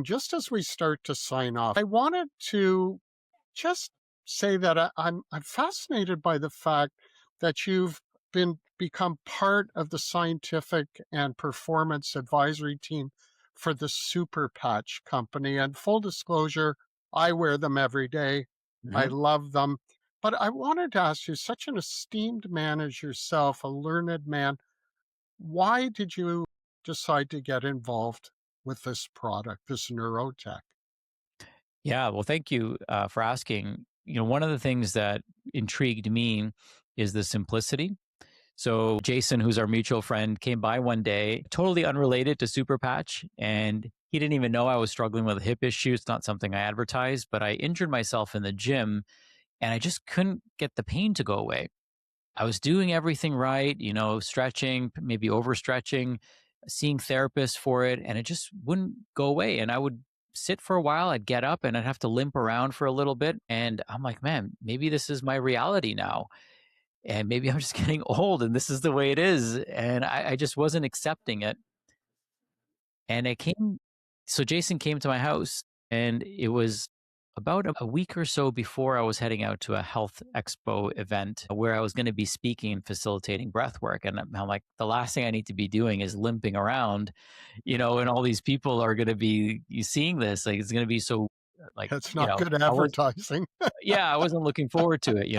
Just as we start to sign off, I wanted to just say that I'm fascinated by the fact that you've become part of the scientific and performance advisory team for the Superpatch company. And full disclosure, I wear them every day. I Mhm. love them. But I wanted to ask you, such an esteemed man as yourself, a learned man, why did you decide to get involved with this product, this neurotech? Yeah, well, thank you for asking. One of the things that intrigued me is the simplicity. So, Jason, who's our mutual friend, came by one day, totally unrelated to Super Patch, and he didn't even know I was struggling with a hip issue. It's not something I advertised, but I injured myself in the gym and I just couldn't get the pain to go away. I was doing everything right, stretching, maybe overstretching, seeing therapists for it, and it just wouldn't go away. And I would sit for a while, I'd get up and I'd have to limp around for a little bit. And I'm like, man, maybe this is my reality now. And maybe I'm just getting old and this is the way it is. And I just wasn't accepting it. And so Jason came to my house, and it was about a week or so before I was heading out to a health expo event where I was going to be speaking and facilitating breath work. And I'm like, the last thing I need to be doing is limping around, and all these people are going to be seeing this. Like, it's going to be so, like, It's not good I was, advertising. yeah, I wasn't looking forward to it.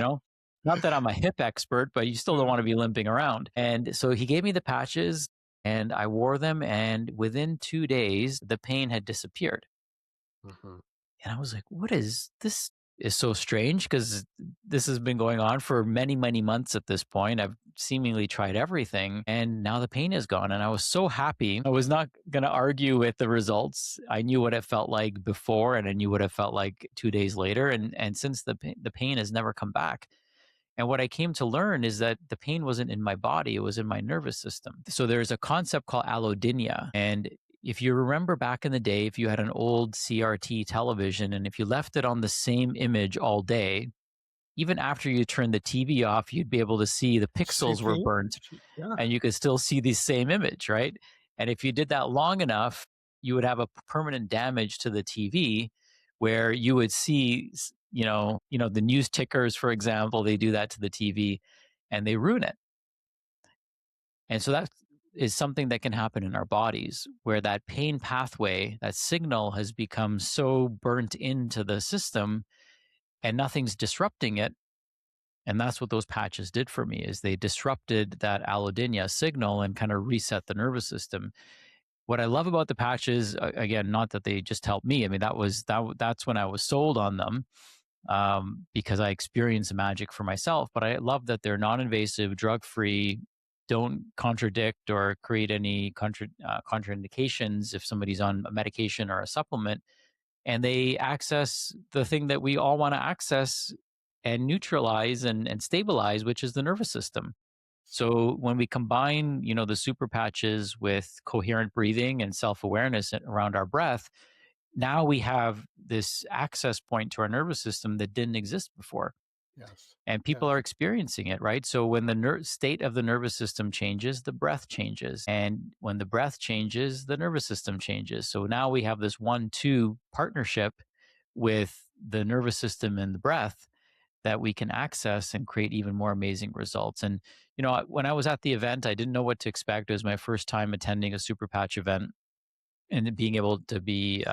Not that I'm a hip expert, but you still don't want to be limping around. And so he gave me the patches and I wore them. And within 2 days, the pain had disappeared. Mhm. And I was like, what is this? Is so strange because this has been going on for many, many months at this point. I've seemingly tried everything and now the pain is gone. And I was so happy. I was not going to argue with the results. I knew what it felt like before and I knew what it felt like 2 days later. And since the pain has never come back. And what I came to learn is that the pain wasn't in my body, it was in my nervous system. So there's a concept called allodynia. And if you remember back in the day, if you had an old CRT television and if you left it on the same image all day, even after you turned the TV off, you'd be able to see the See pixels were the burnt yeah, and you could still see the same image, right? And if you did that long enough, you would have a permanent damage to the TV where you would see, the news tickers, for example, they do that to the TV and they ruin it. And so that is something that can happen in our bodies where that pain pathway, that signal has become so burnt into the system and nothing's disrupting it. And that's what those patches did for me is they disrupted that allodynia signal and kind of reset the nervous system. What I love about the patches, again, not that they just helped me. I mean, that's when I was sold on them, because I experienced the magic for myself. But I love that they're non-invasive, drug-free, don't contradict or create any contraindications if somebody's on a medication or a supplement, and they access the thing that we all want to access and neutralize and stabilize, which is the nervous system. So when we combine, the super patches with coherent breathing and self-awareness around our breath, now we have this access point to our nervous system that didn't exist before. yes, And people are yes. experiencing it, right? So when the state of the nervous system changes, the breath changes. And when the breath changes, the nervous system changes. So now we have this 1-2 partnership with the nervous system and the breath that we can access and create even more amazing results. And, when I was at the event, I didn't know what to expect. It was my first time attending a super patch event and being able to be,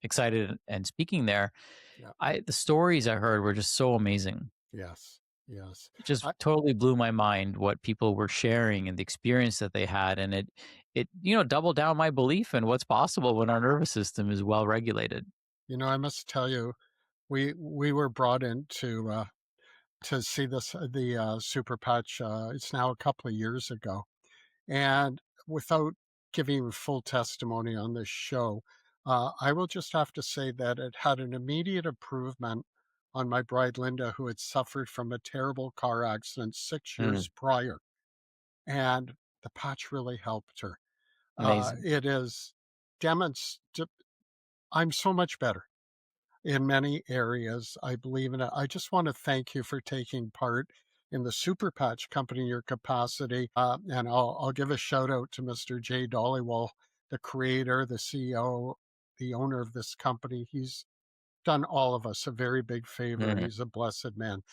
excited and speaking there. Yeah, The stories I heard were just so amazing. yes, yes. It just I totally blew my mind what people were sharing and the experience that they had. And it, doubled down my belief in what's possible when our nervous system is well regulated. I must tell you, we were brought in to see the Super Patch, it's now a couple of years ago, and without giving full testimony on this show, I will just have to say that it had an immediate improvement on my bride, Linda, who had suffered from a terrible car accident 6 Mm, years prior, and the patch really helped her. amazing. It is demonst I'm so much better in many areas. I believe in it. I just want to thank you for taking part in the Super Patch Company in your capacity. And I'll give a shout out to Mr. Jay Dollywall, the creator, the CEO, the owner of this company. He's done all of us a very big favor, and Mhm. he's a blessed man.